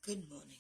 Good morning.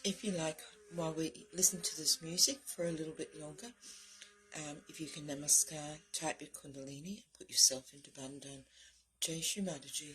If you like, while we listen to this music for a little bit longer, if you can namaskar, type your kundalini, put yourself into bandhan. Jai Shri Mataji.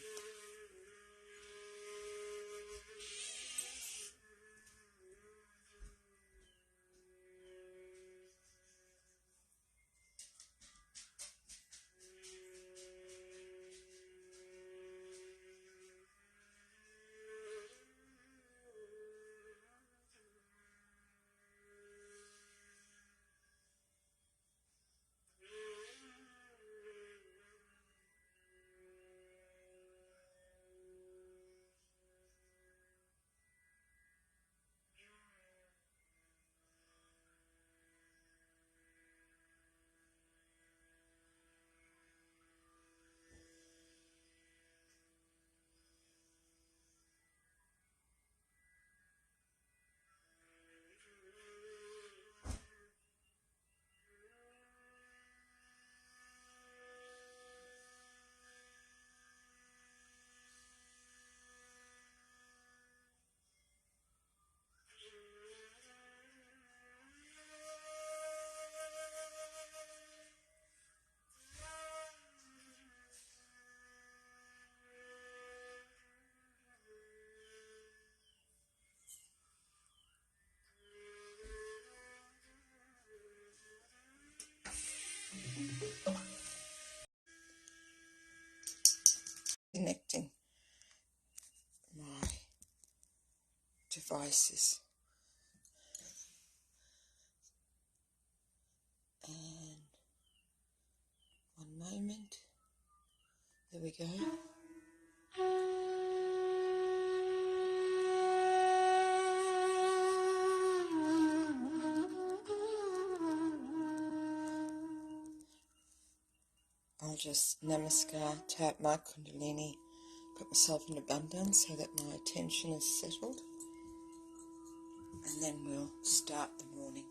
Connecting my devices. And one moment. There we go. I'll just namaskar, tap my kundalini, put myself in abundance so that my attention is settled, and then we'll start the morning.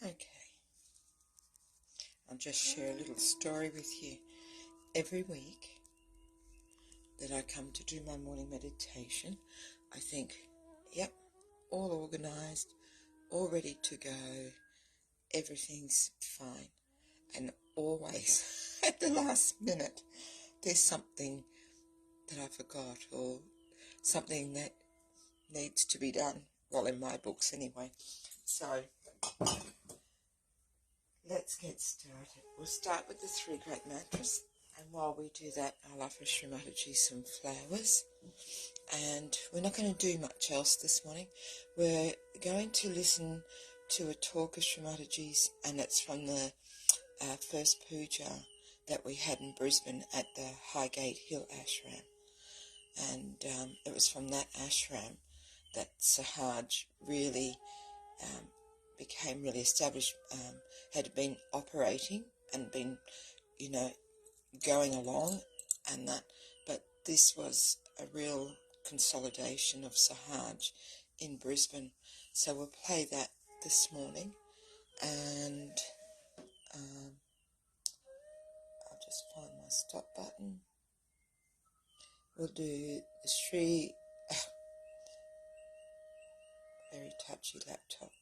Okay, I'll just share a little story with you. Every week that I come to do my morning meditation, I think, yep, all organised, all ready to go, everything's fine. And always, at the last minute, there's something that I forgot or something that needs to be done, well, in my books anyway. So let's get started. We'll start with the three great mantras, and while we do that, I'll offer Shri Mataji some flowers. And we're not going to do much else this morning. We're going to listen to a talk of Shri Mataji's, and it's from the first puja that we had in Brisbane at the Highgate Hill Ashram. And it was from that ashram that Sahaja really became really established, had been operating and been, going along and that. But this was a real consolidation of Sahaja in Brisbane. So we'll play that this morning, and I'll just find my stop button. We'll do the Shri, very touchy laptop.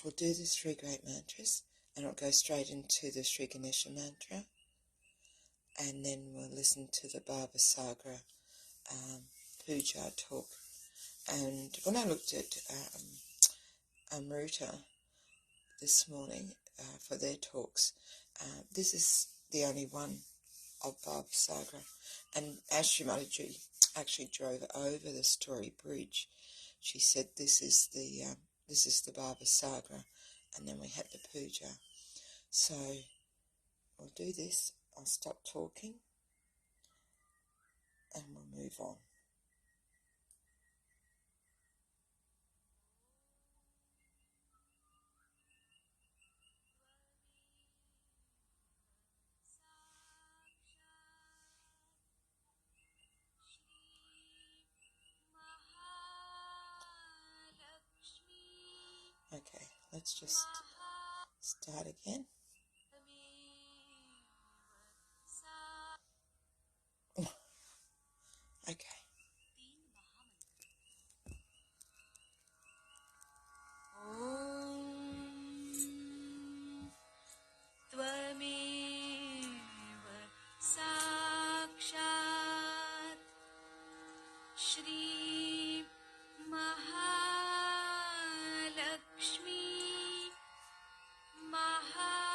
We'll do the three great mantras, and it'll go straight into the Shri Ganesha mantra, and then we'll listen to the Bhava Sagra puja talk. And when I looked at Amrita this morning for their talks, this is the only one of Bhava Sagra. And as Shri Mataji actually drove over the Story Bridge, she said this is the Bhava Sagra, and then we had the puja. So we'll do this. I'll stop talking and we'll move on. Okay, let's just start again. Okay. Shri Mahalakshmi Maha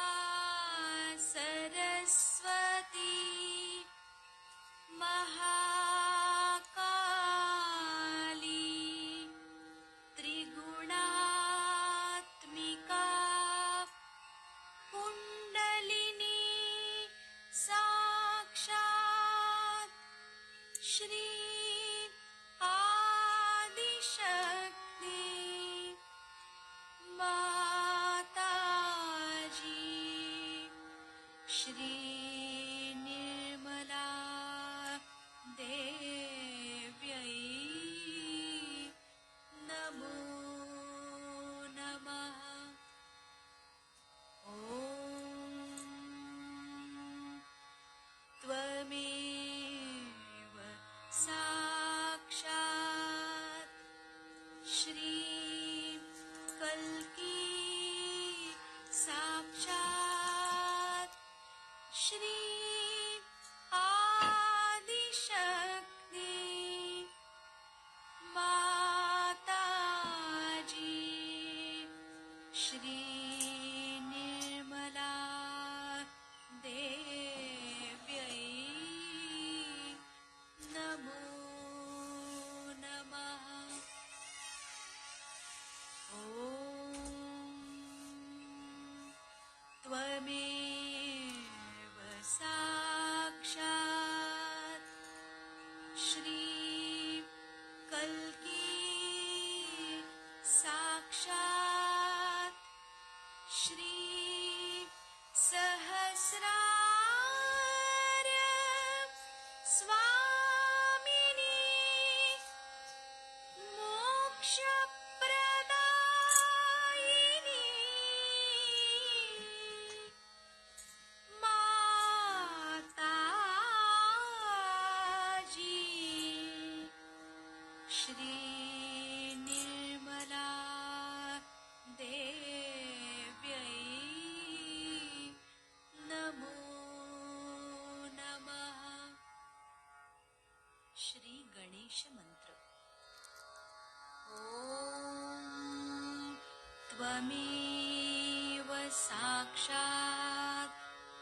त्वमेव साक्षात्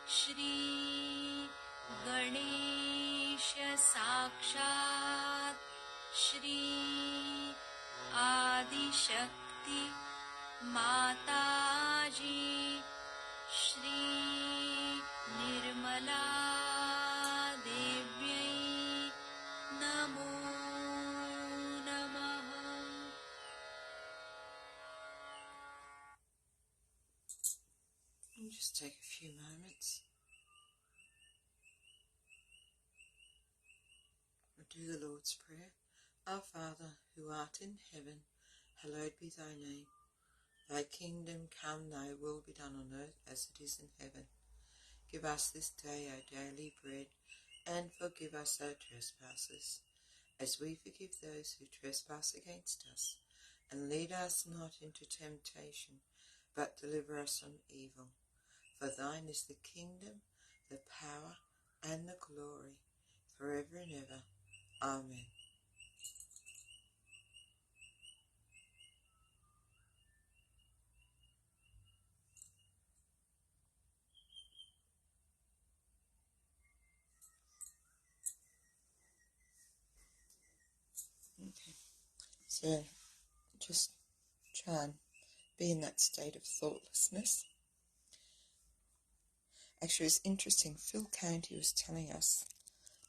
श्री गणेश साक्षात् श्री आदिशक्ति माताजी श्री निर्मला देव्यै नमो नमः। And just take a few moments. We'll do the Lord's Prayer. Our Father, who art in heaven, hallowed be thy name. Thy kingdom come, thy will be done on earth as it is in heaven. Give us this day our daily bread, and forgive us our trespasses, as we forgive those who trespass against us. And lead us not into temptation, but deliver us from evil. For thine is the kingdom, the power, and the glory, forever and ever. Amen. Okay, so just try and be in that state of thoughtlessness. Actually, it's interesting. Phil County was telling us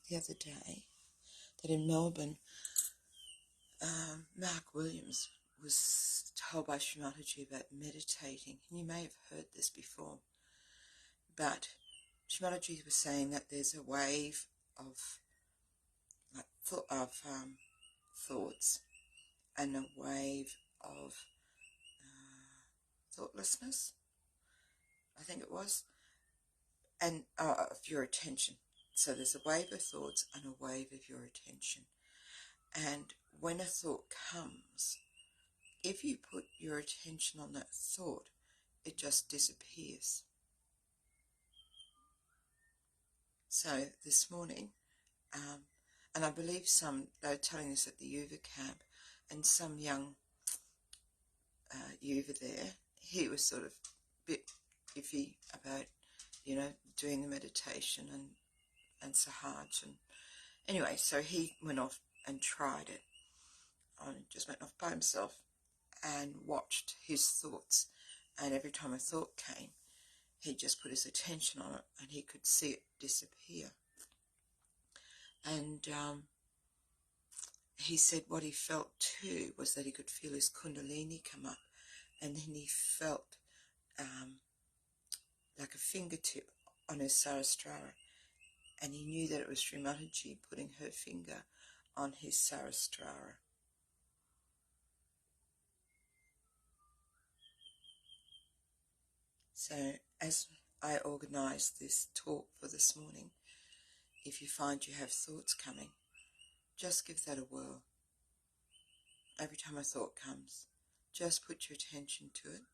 the other day that in Melbourne, Mark Williams was told by Shri Mataji about meditating. And you may have heard this before, but Shri Mataji was saying that there's a wave of thoughts and a wave of thoughtlessness, I think it was, and of your attention. So there's a wave of thoughts and a wave of your attention. And when a thought comes, if you put your attention on that thought, it just disappears. So this morning, and I believe they were telling us at the Yuva camp, and some young Yuva there, he was sort of a bit iffy about, doing the meditation and Sahaja. And anyway, so he went off and tried it. Just went off by himself and watched his thoughts. And every time a thought came, he just put his attention on it and he could see it disappear. And he said what he felt too was that he could feel his kundalini come up, and then he felt like a fingertip on his Saraswara, and he knew that it was Shri Mataji putting her finger on his Saraswara. So as I organised this talk for this morning, if you find you have thoughts coming, just give that a whirl. Every time a thought comes, just put your attention to it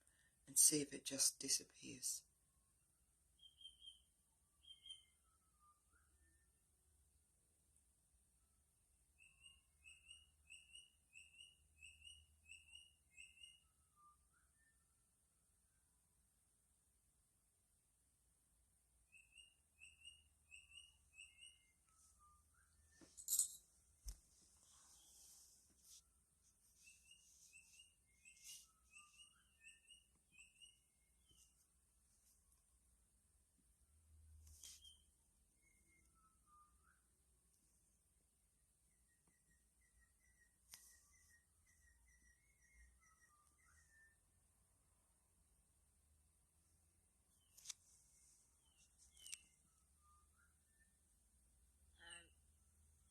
and see if it just disappears.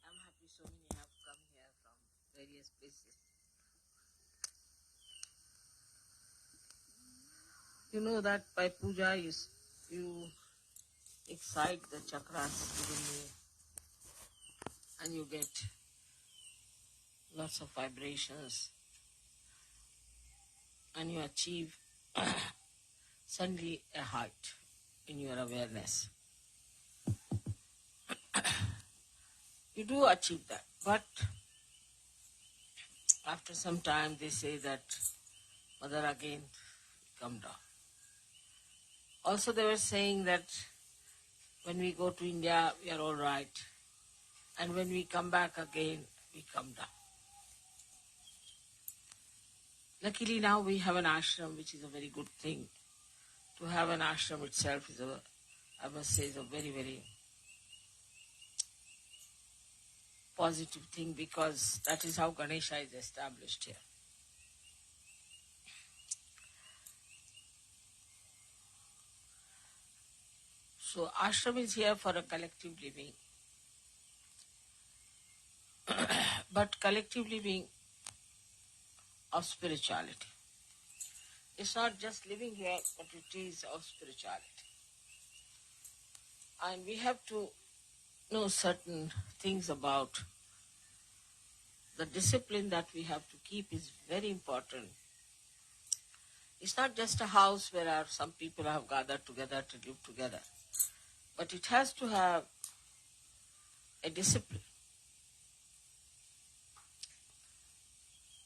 I'm happy so many have come here from various places. You know that by puja you excite the chakras within you and you get lots of vibrations and you achieve suddenly a height in your awareness. You do achieve that, but after some time they say that, Mother, again come down. Also they were saying that when we go to India, we are all right. And when we come back again, we come down. Luckily now we have an ashram, which is a very good thing. To have an ashram itself is I must say, is a very, very positive thing, because that is how Ganesha is established here. So ashram is here for a collective living. But collective living of spirituality. It's not just living here, but it is of spirituality. And we have to know certain things about the discipline that we have to keep is very important. It's not just a house where some people have gathered together to live together, but it has to have a discipline.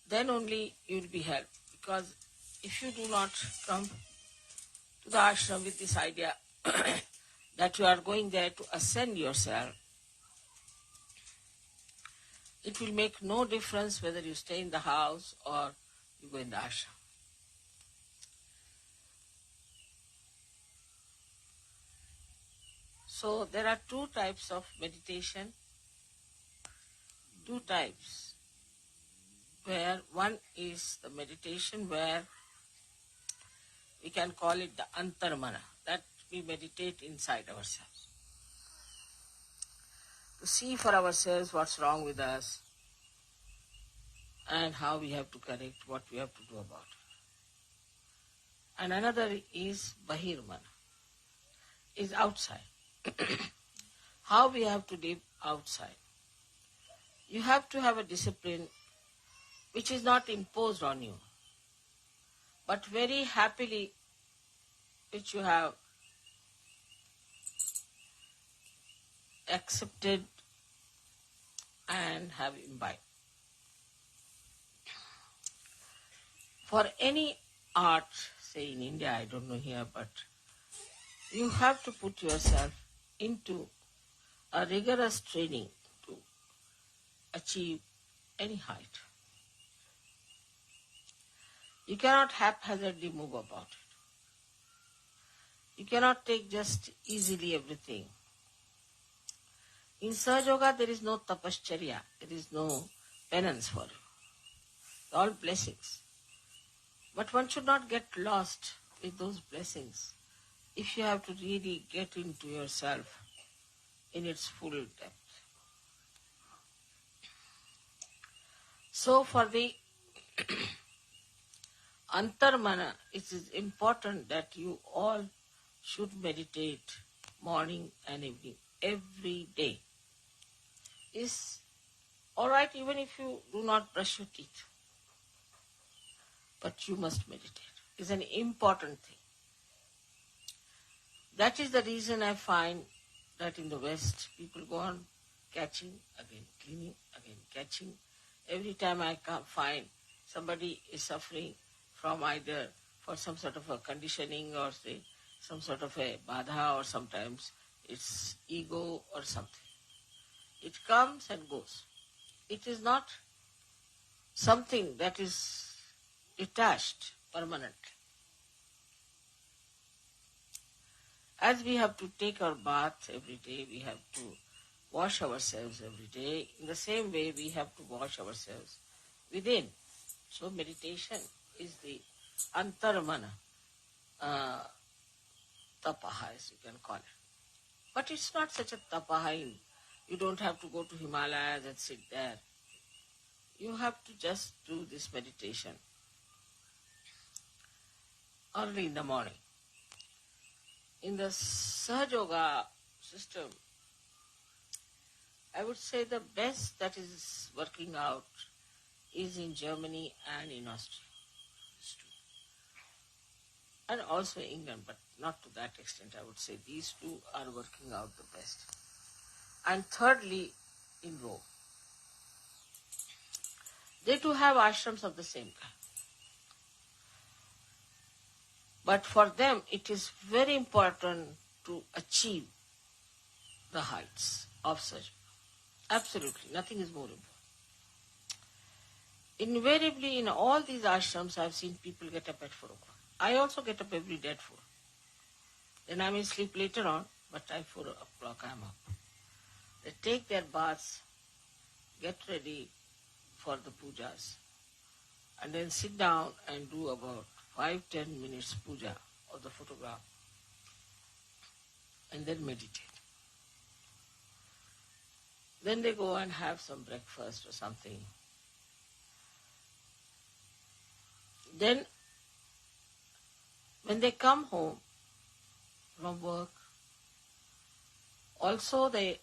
Then only you will be helped. Because if you do not come to the ashram with this idea that you are going there to ascend yourself, it will make no difference whether you stay in the house or you go in the ashram. So there are two types of meditation. Two types. Where one is the meditation where we can call it the antarmana, that we meditate inside ourselves. To see for ourselves what's wrong with us and how we have to correct, what we have to do about it. And another is bahirmana, is outside. How we have to live outside. You have to have a discipline which is not imposed on you, but very happily which you have accepted and have imbibed. For any art, say in India, I don't know here, but you have to put yourself into a rigorous training to achieve any height. You cannot haphazardly move about it. You cannot take just easily everything. In Sahaja Yoga, there is no tapascharya, there is no penance for you. All blessings. But one should not get lost with those blessings if you have to really get into yourself in its full depth. So for the antarmana, it is important that you all should meditate morning and evening, every day. It's all right even if you do not brush your teeth, but you must meditate. It's an important thing. That is the reason I find that in the West, people go on catching, again cleaning, again catching. Every time I find somebody is suffering from either for some sort of a conditioning or say some sort of a badha, or sometimes it's ego or something. It comes and goes. It is not something that is detached permanently. As we have to take our bath every day, we have to wash ourselves every day. In the same way, we have to wash ourselves within. So meditation is the antarmana, tapaha, as you can call it. But it's not such a tapaha. You don't have to go to Himalayas and sit there. You have to just do this meditation early in the morning. In the Sahaja Yoga system, I would say the best that is working out is in Germany and in Austria. And also England, but not to that extent. I would say these two are working out the best. And thirdly, in Rome. They too have ashrams of the same kind. But for them, it is very important to achieve the heights of Sahaja. Absolutely, nothing is more important. Invariably, in all these ashrams, I have seen people get up at 4 o'clock. I also get up every day at 4. Then I may sleep later on, but at 4 o'clock I am up. They take their baths, get ready for the pujas, and then sit down and do about 5-10 minutes puja of the photograph, and then meditate. Then they go and have some breakfast or something. Then, when they come home from work, also they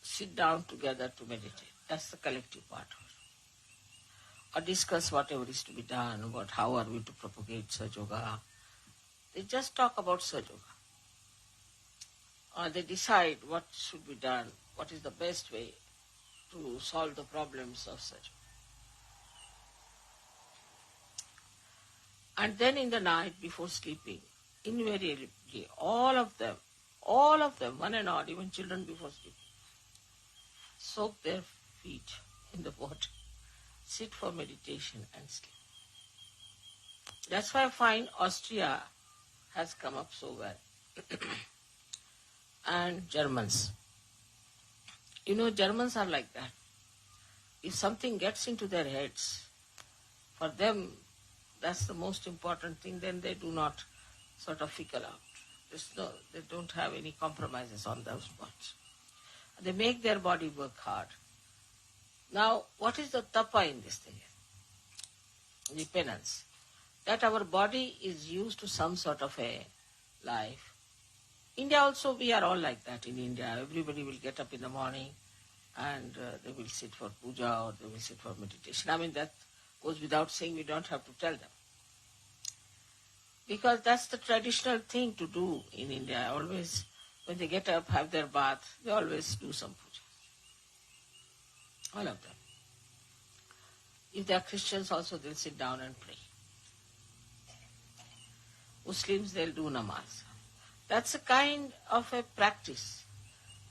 sit down together to meditate. That's the collective part of it. Or discuss whatever is to be done, about how are we to propagate Sahaja. They just talk about Sahaja. Or they decide what should be done, what is the best way to solve the problems of Sahaja. And then in the night before sleeping, invariably, all of them, one and all, even children before sleeping, soak their feet in the water, sit for meditation and sleep. That's why I find Austria has come up so well. And Germans. You know, Germans are like that. If something gets into their heads, for them, that's the most important thing, then they do not sort of fickle out. They don't have any compromises on those points. They make their body work hard. Now, what is the tapa in this thing? The penance. That our body is used to some sort of a life. India also, we are all like that in India. Everybody will get up in the morning and they will sit for puja or they will sit for meditation. I mean, that goes without saying, we don't have to tell them. Because that's the traditional thing to do in India. Always, when they get up, have their bath, they always do some puja. All of them. If they are Christians also, they'll sit down and pray. Muslims, they'll do namaz. That's a kind of a practice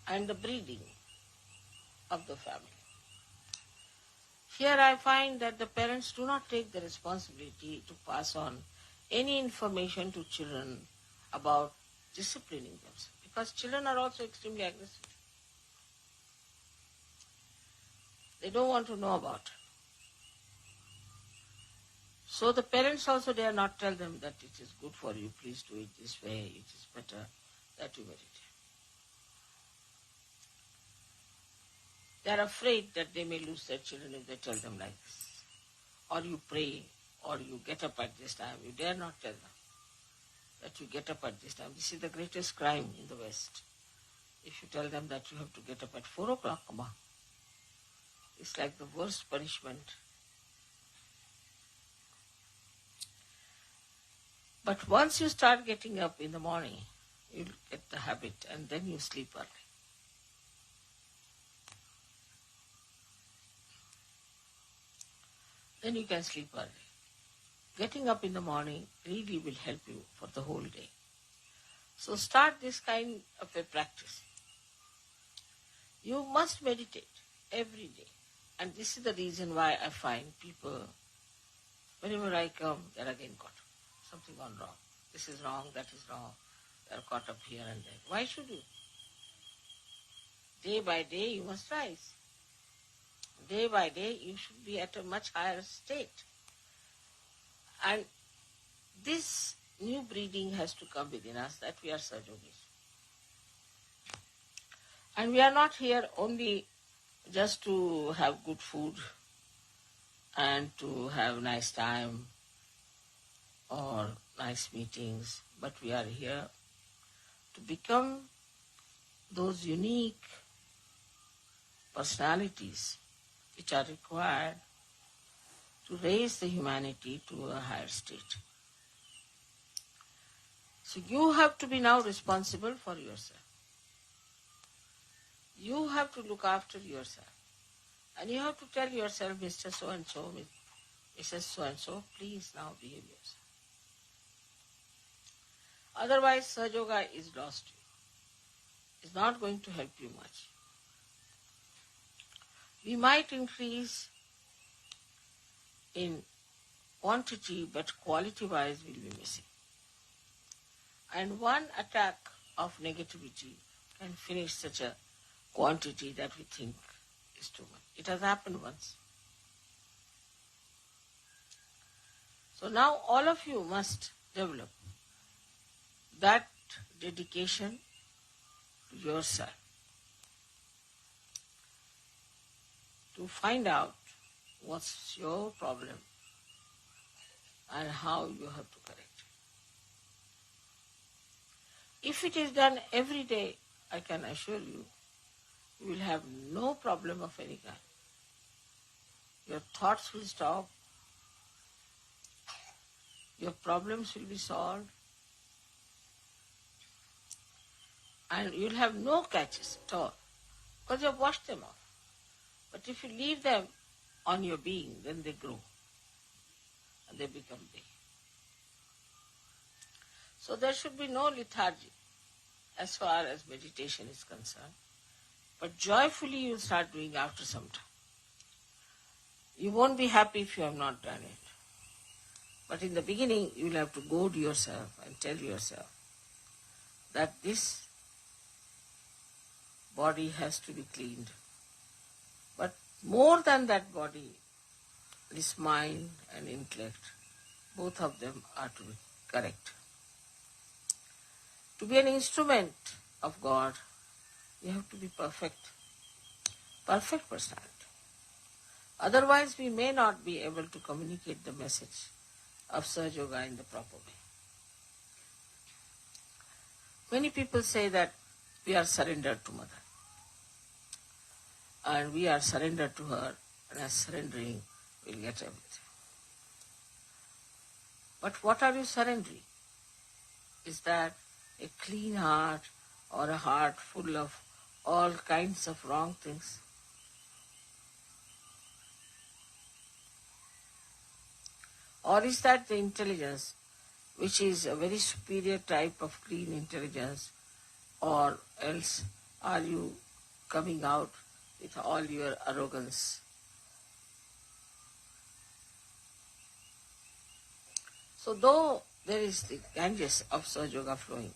and the breeding of the family. Here I find that the parents do not take the responsibility to pass on any information to children about disciplining themselves, because children are also extremely aggressive. They don't want to know about it. So the parents also dare not tell them that it is good for you, please do it this way, it is better that you meditate. They are afraid that they may lose their children if they tell them like this. Or you pray, or you get up at this time. You dare not tell them that you get up at this time. This is the greatest crime in the West. If you tell them that you have to get up at 4 o'clock, it's like the worst punishment. But once you start getting up in the morning, you'll get the habit and then you sleep early. Then you can sleep early. Getting up in the morning really will help you for the whole day. So start this kind of a practice. You must meditate every day. And this is the reason why I find people, whenever I come, they're again caught up. Something gone wrong. This is wrong, that is wrong. They're caught up here and there. Why should you? Day by day you must rise. Day by day you should be at a much higher state. And this new breeding has to come within us, that we are Sahajogis. And we are not here only just to have good food and to have nice time or nice meetings, but we are here to become those unique personalities which are required to raise the humanity to a higher state. So you have to be now responsible for yourself. You have to look after yourself. And you have to tell yourself, Mr. So-and-so, Mrs. So-and-so, please now behave yourself. Otherwise, Sahaja Yoga is lost to you. It's not going to help you much. We might increase in quantity, but quality-wise will be missing. And one attack of negativity can finish such a quantity that we think is too much. It has happened once. So now all of you must develop that dedication to yourself to find out what's your problem and how you have to correct it. If it is done every day, I can assure you, you will have no problem of any kind. Your thoughts will stop, your problems will be solved, and you'll have no catches at all, because you have washed them off. But if you leave them on your being, then they grow, and they become big. So there should be no lethargy as far as meditation is concerned, but joyfully you'll start doing after some time. You won't be happy if you have not done it. But in the beginning, you'll have to goad yourself and tell yourself that this body has to be cleaned. But more than that body, this mind and intellect, both of them are to be correct. To be an instrument of God, you have to be perfect personality. Otherwise, we may not be able to communicate the message of Sahaja Yoga in the proper way. Many people say that we are surrendered to Mother, and we are surrendered to her, and as surrendering, we'll get everything. But what are you surrendering? Is that a clean heart or a heart full of all kinds of wrong things? Or is that the intelligence which is a very superior type of clean intelligence, or else are you coming out with all your arrogance? So though there is the Ganges of Sahaja Yoga flowing,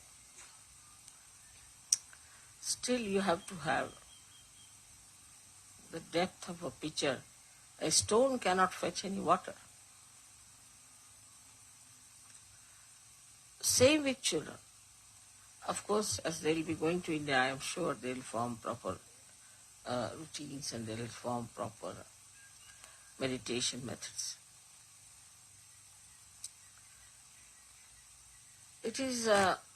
still you have to have the depth of a pitcher. A stone cannot fetch any water. Same with children. Of course, as they will be going to India, I am sure they will form proper routines and they will form proper meditation methods. It is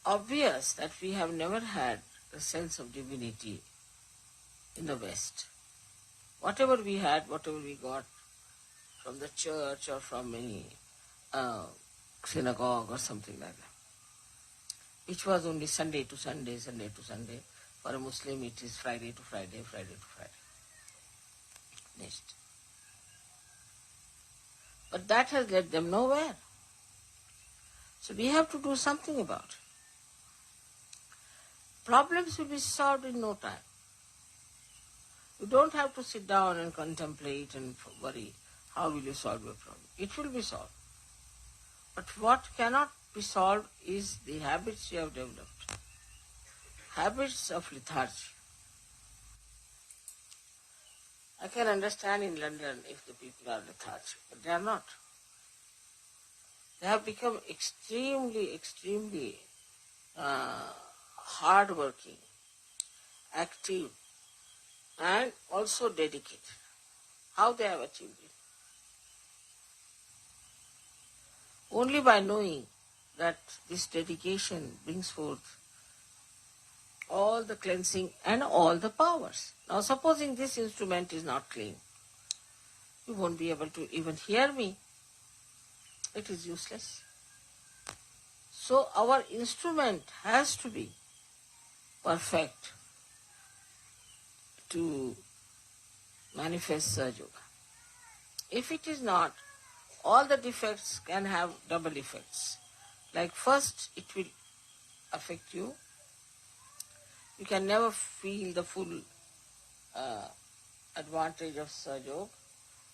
obvious that we have never had a sense of divinity in the West. Whatever we had, whatever we got from the church or from any synagogue or something like that, which was only Sunday to Sunday, Sunday to Sunday. For a Muslim it is Friday to Friday, Friday to Friday. Next. But that has led them nowhere. So we have to do something about it. Problems will be solved in no time. You don't have to sit down and contemplate and worry how will you solve your problem. It will be solved. But what cannot be solved is the habits you have developed. Habits of lethargy. I can understand in London if the people are lethargic, but they are not. They have become extremely hard-working, active, and also dedicated. How they have achieved it? Only by knowing that this dedication brings forth all the cleansing and all the powers. Now supposing this instrument is not clean, you won't be able to even hear me. It is useless. So our instrument has to be perfect to manifest Sahaja Yoga. If it is not, all the defects can have double effects. Like first, it will affect you. You can never feel the full advantage of Sahaja.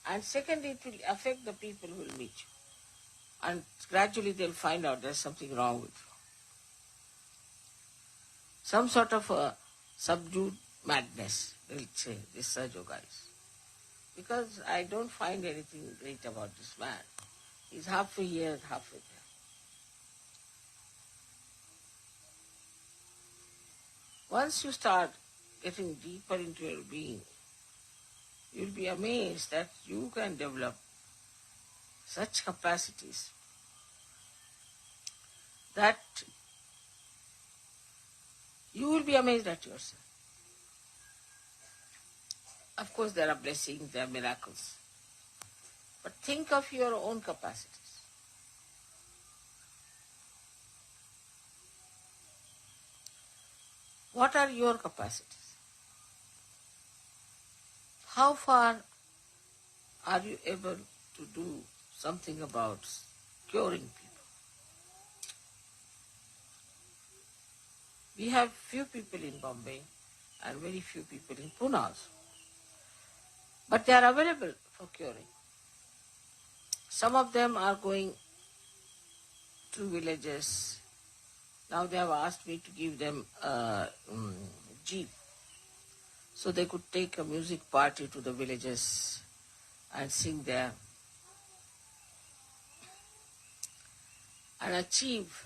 And secondly, it will affect the people who will meet you. And gradually they'll find out there's something wrong with you. Some sort of a subdued madness, they'll say, this Sahaja guys. Because I don't find anything great about this man. He's halfway here, halfway there. Once you start getting deeper into your being, you'll be amazed that you can develop such capacities that you will be amazed at yourself. Of course, there are blessings, there are miracles. But think of your own capacities. What are your capacities? How far are you able to do something about curing people? We have few people in Bombay and very few people in Pune also. But they are available for curing. Some of them are going to villages. Now they have asked me to give them a jeep, so they could take a music party to the villages and sing there and achieve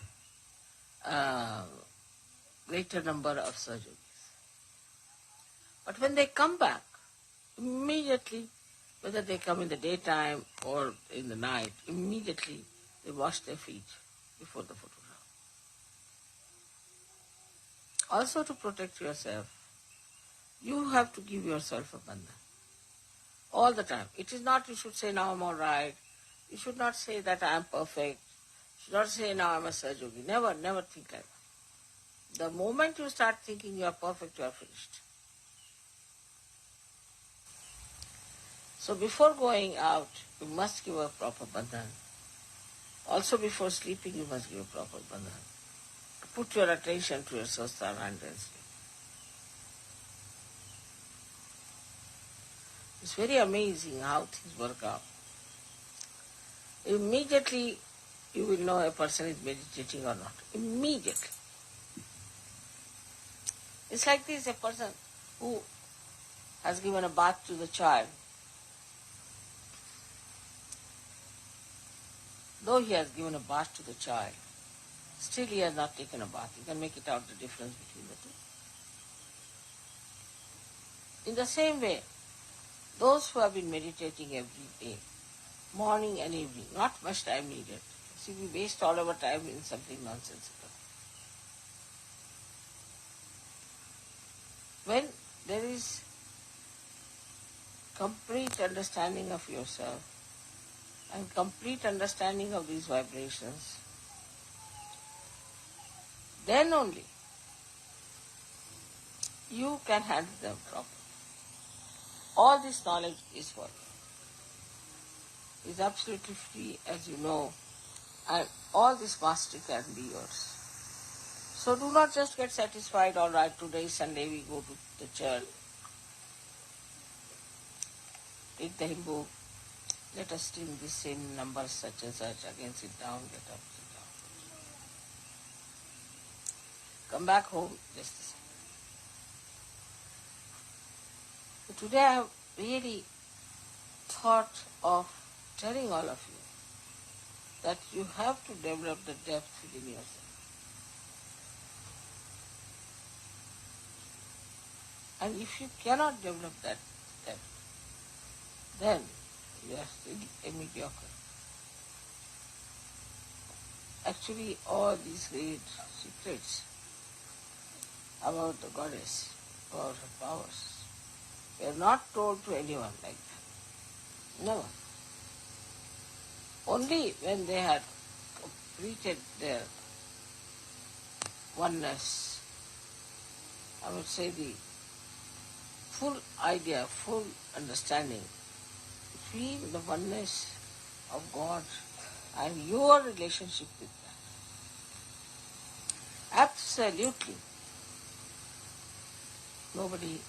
a greater number of surgeries. But when they come back, immediately, whether they come in the daytime or in the night, immediately they wash their feet before the photograph. Also, to protect yourself, you have to give yourself a bandhan all the time. It is not you should say, now I'm all right. You should not say that I am perfect. You should not say, now I'm a Sahaja. Never, never think like that. The moment you start thinking you are perfect, you are finished. So before going out, you must give a proper bandhan. Also before sleeping, you must give a proper bandhan. Put your attention to your sastra and then sleep. It's very amazing how things work out. Immediately you will know a person is meditating or not. Immediately. It's like this, a person who has given a bath to the child. Though he has given a bath to the child, still he has not taken a bath. You can make it out the difference between the two. In the same way, those who have been meditating every day, morning and evening, not much time needed. See, we waste all our time in something nonsensical. When there is complete understanding of yourself and complete understanding of these vibrations, then only you can handle them properly. All this knowledge is for you. It's absolutely free, as you know, and all this mastery can be yours. So do not just get satisfied, all right, today is Sunday, we go to the church. Take the hymn book, let us sing this same number such and such, again sit down, get up, sit down. Come back home, just the same. But today I have really thought of telling all of you that you have to develop the depth within yourself. And if you cannot develop that depth, then you are still a mediocre. Actually, all these great secrets about the goddess or her powers were not told to anyone like that. Never. Only when they had completed their oneness, I would say the full idea, full understanding, feel the oneness of God and your relationship with Absolutely. Nobody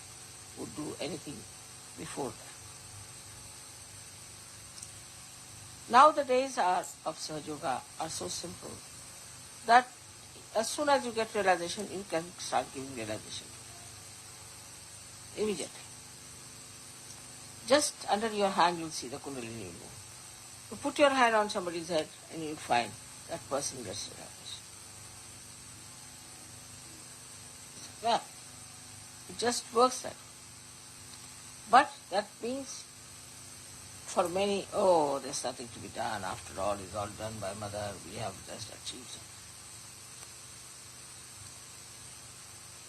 would do anything before that. Now the days of Sahaja Yoga are so simple that as soon as you get realization, you can start giving realization immediately. Just under your hand you'll see the Kundalini will move. You put your hand on somebody's head and you'll find that person gets realization. Well, it just works that way. But that means for many, oh, there's nothing to be done. After all, it's all done by Mother. We have just achieved something.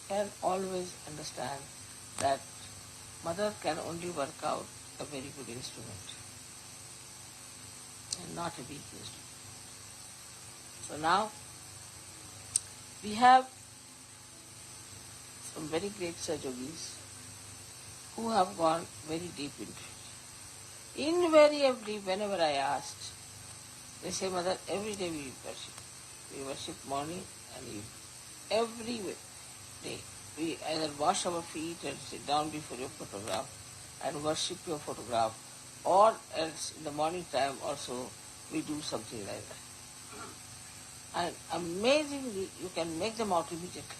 Can always understand that Mother can only work out a very good instrument and not a weak instrument. So now we have some very great Sajogis who have gone very deep into it. Invariably, whenever I asked, they say, Mother, every day we worship. We worship morning and evening. Every day. We either wash our feet and sit down before your photograph and worship your photograph, or else in the morning time also we do something like that. And amazingly, you can make them out immediately.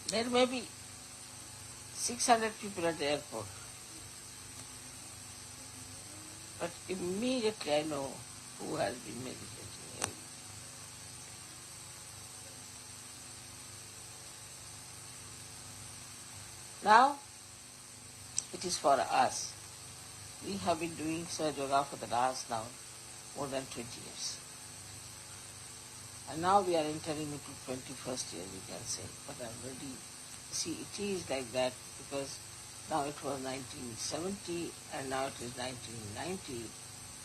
There may be 600 people at the airport, but immediately I know who has been meditating. Now, it is for us. We have been doing Sahaja Yoga for the last now more than 20 years. And now we are entering into 21st year, we can say. But already, see, it is like that because now it was 1970 and now it is 1990.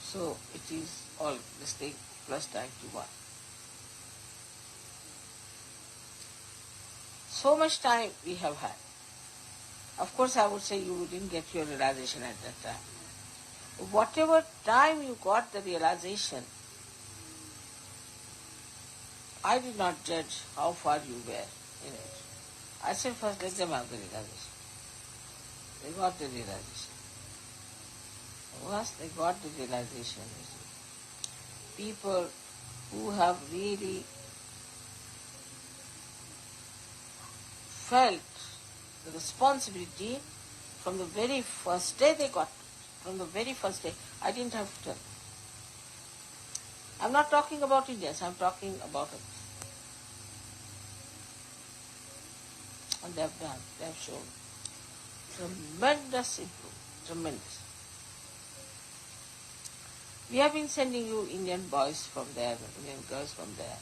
So it is all this thing plus 91. So much time we have had. Of course, I would say you didn't get your realization at that time. Whatever time you got the realization, I did not judge how far you were in it. I said first let them have the realization. They got the realization. Once they got the realization, people who have really felt the responsibility from the very first day they got it. From the very first day, I didn't have to tell. I'm not talking about Indians, I'm talking about others. And they have done, they have shown tremendous improvement, tremendous. We have been sending you Indian boys from there, Indian girls from there,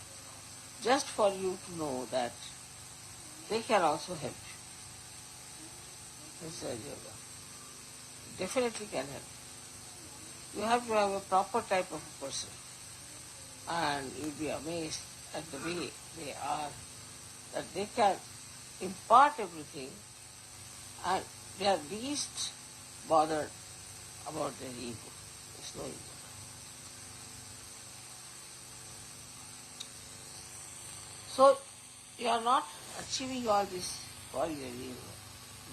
just for you to know that they can also help you. This is yoga. Definitely can help. You have to have a proper type of a person. And you'll be amazed at the way they are, that they can impart everything and they are least bothered about their ego. There's no ego. So you are not achieving all this for your ego.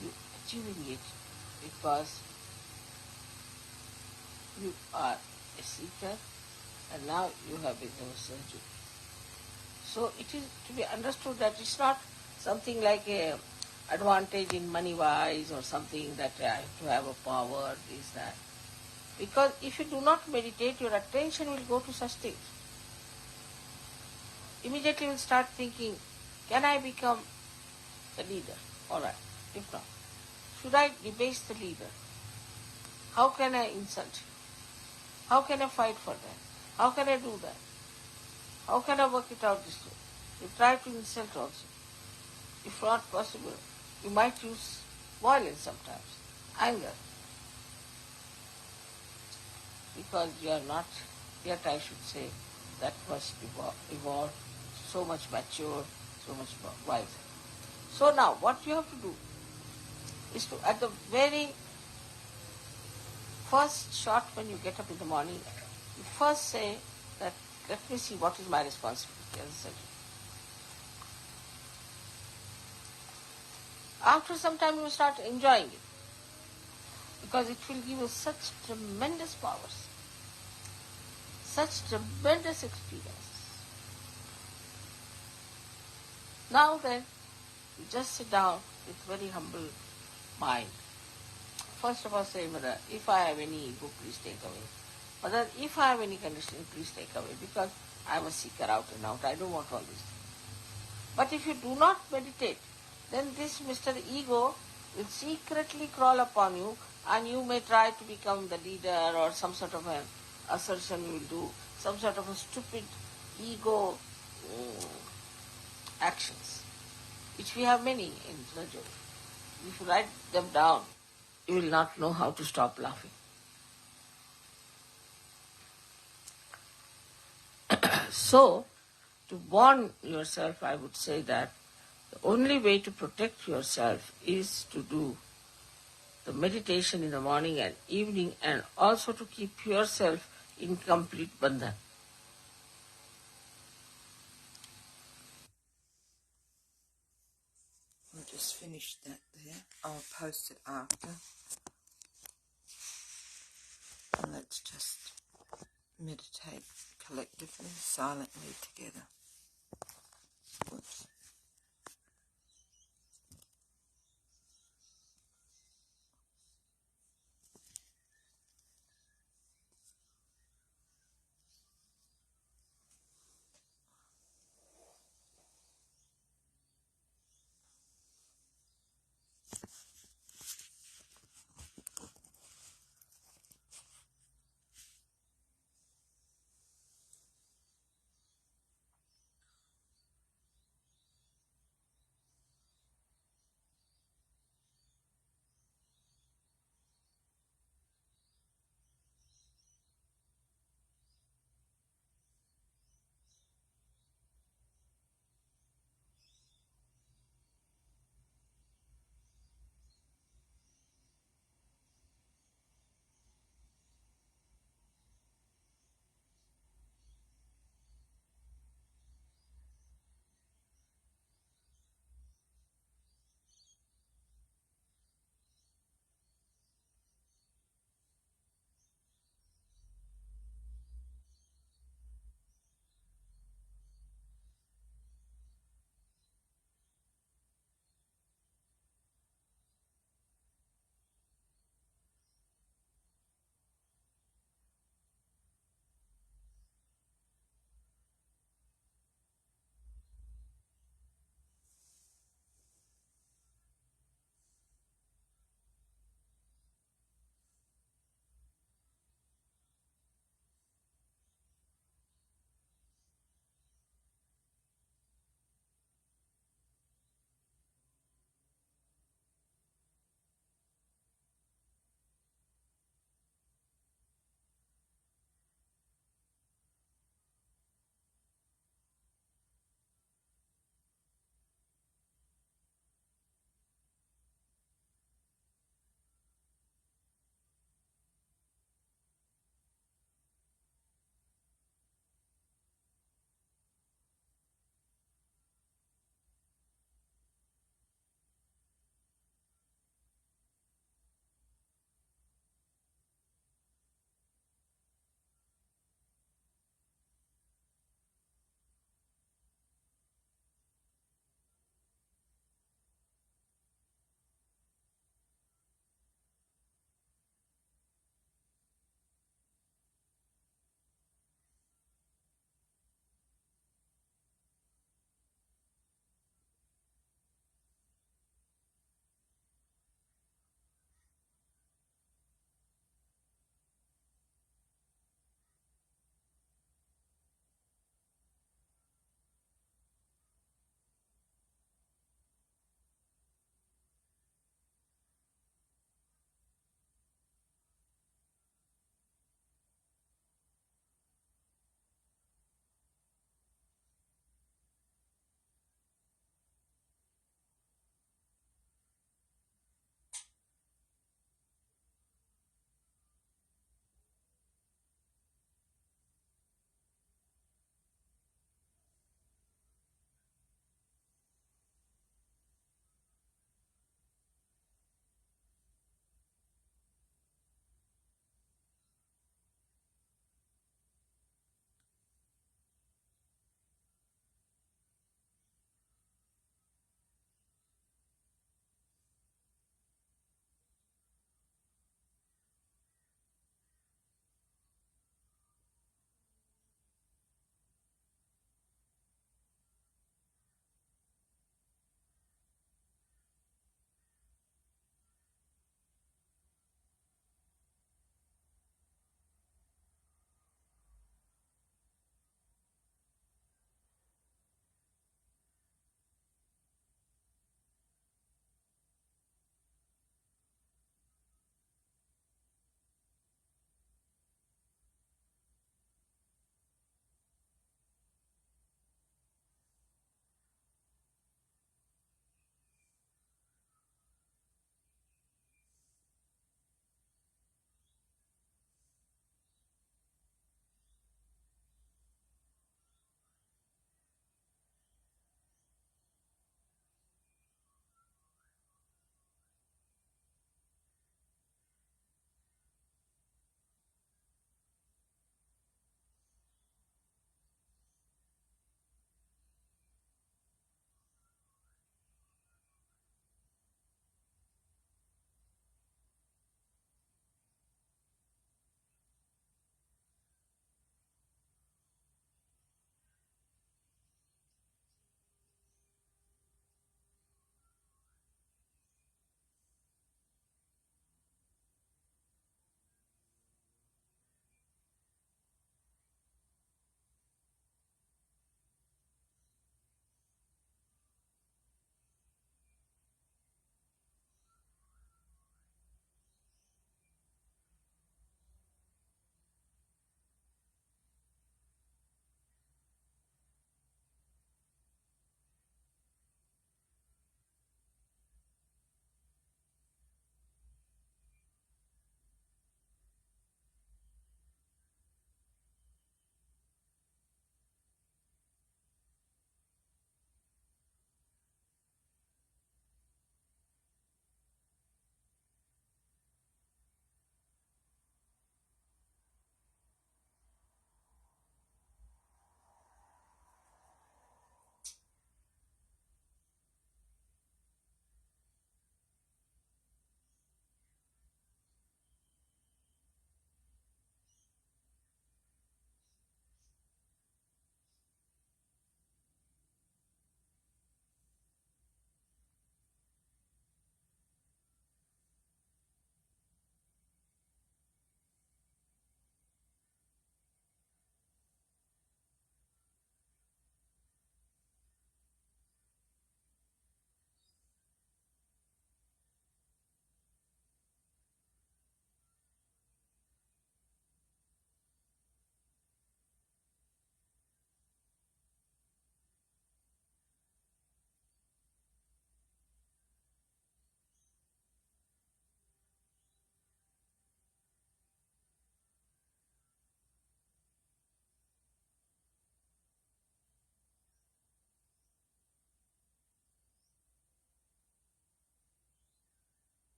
You are achieving it because you are a seeker and now you have become a surgeon. So it is to be understood that it's not something like a advantage in money-wise or something that I have to have a power, this, that. Because if you do not meditate, your attention will go to such things. Immediately you will start thinking, can I become the leader? All right. If not, should I debase the leader? How can I insult him? How can I fight for that? How can I do that? How can I work it out this way? You try to insult also. If not possible, you might use violence sometimes, anger. Because you are not, yet I should say, that much evolved, so much mature, so much wiser. So now, what you have to do is to, at the very first shot when you get up in the morning, you first say that let me see what is my responsibility as a secretary. After some time you start enjoying it, because it will give you such tremendous powers, such tremendous experiences. Now then, you just sit down with very humble mind. First of all say, Mother, if I have any ego, please take away. Mother, if I have any conditioning, please take away, because I am a seeker out and out. I don't want all these things. But if you do not meditate, then this Mr. Ego will secretly crawl upon you, and you may try to become the leader, or some sort of an assertion you will do, some sort of a stupid ego actions, which we have many in Rajyogi. If you write them down, you will not know how to stop laughing. So, to warn yourself, I would say that the only way to protect yourself is to do the meditation in the morning and evening, and also to keep yourself in complete bandhan. I'll just finish that there. I'll post it after. And let's just meditate collectively, silently together. Oops.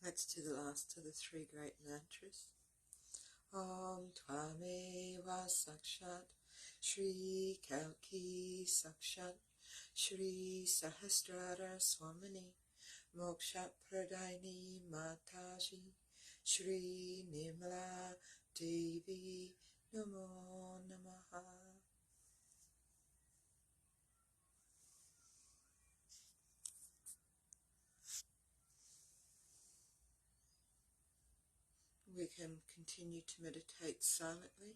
Let's do the last of the three great mantras. Om Tvameva Sakshat Shri Kalki Sakshat Shri Sahasrara Swamini Moksha Pradaini Mataji Shri Nirmala Devi Namo Namaha. We can continue to meditate silently.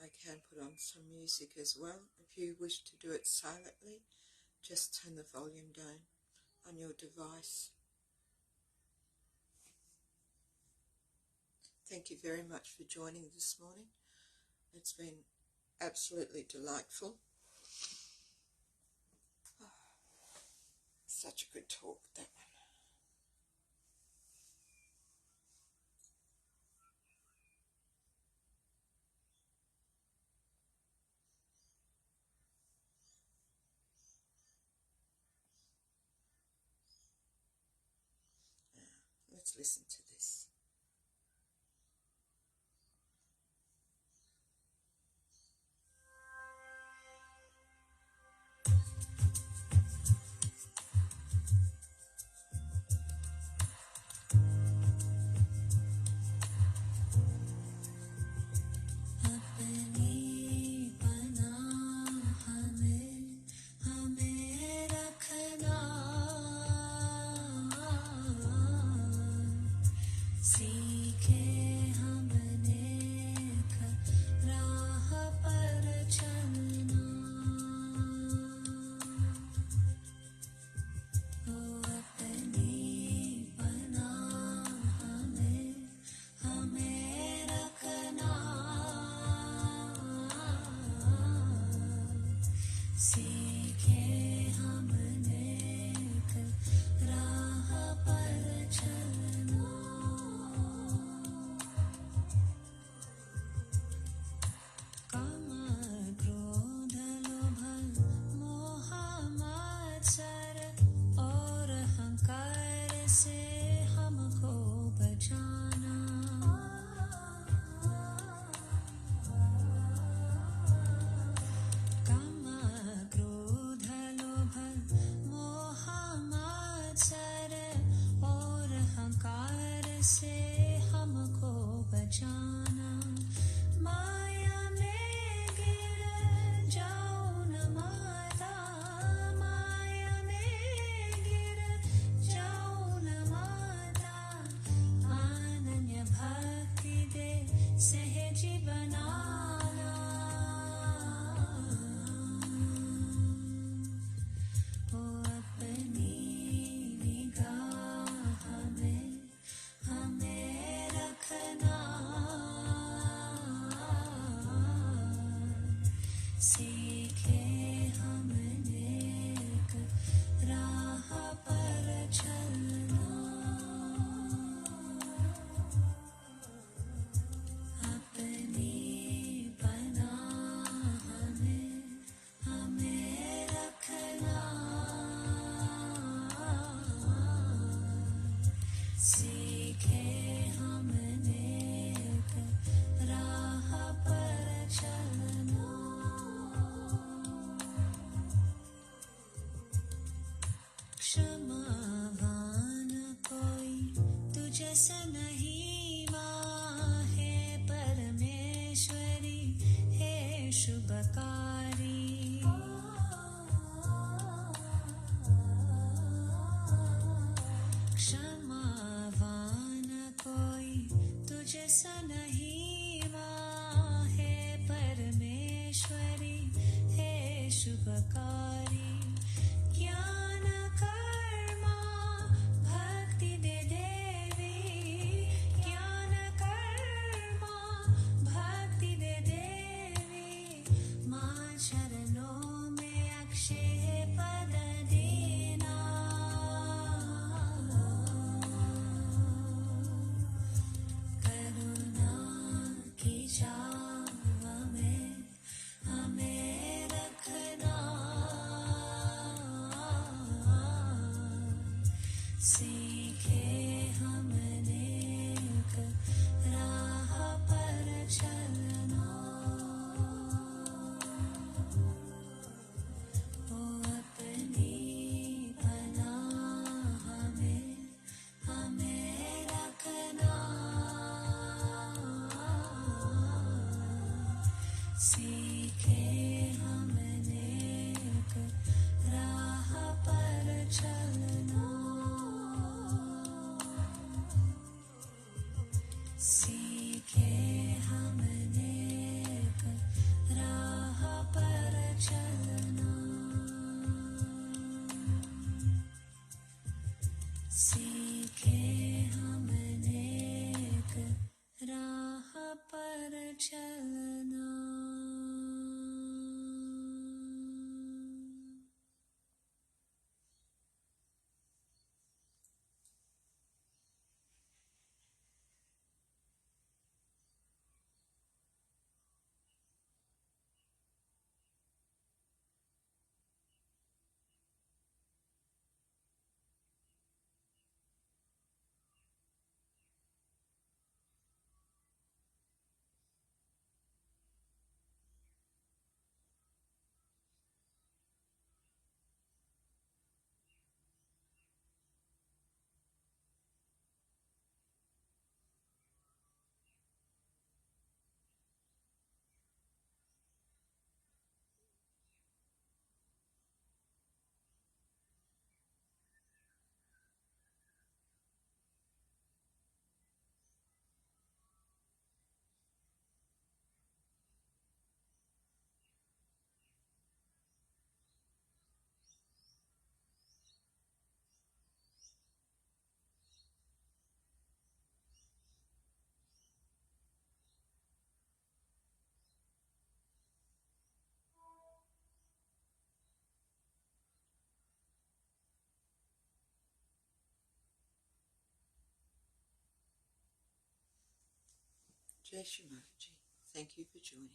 I can put on some music as well. If you wish to do it silently, just turn the volume down on your device. Thank you very much for joining this morning. It's been absolutely delightful. Oh, such a good talk, that one. Let's listen to this. सीखे सीखे हमने एक राह पर चलना, सीखे हमने एक राह पर चलना, सीखे हमने एक राह पर चलना। Jai Shri Mataji. Thank you for joining.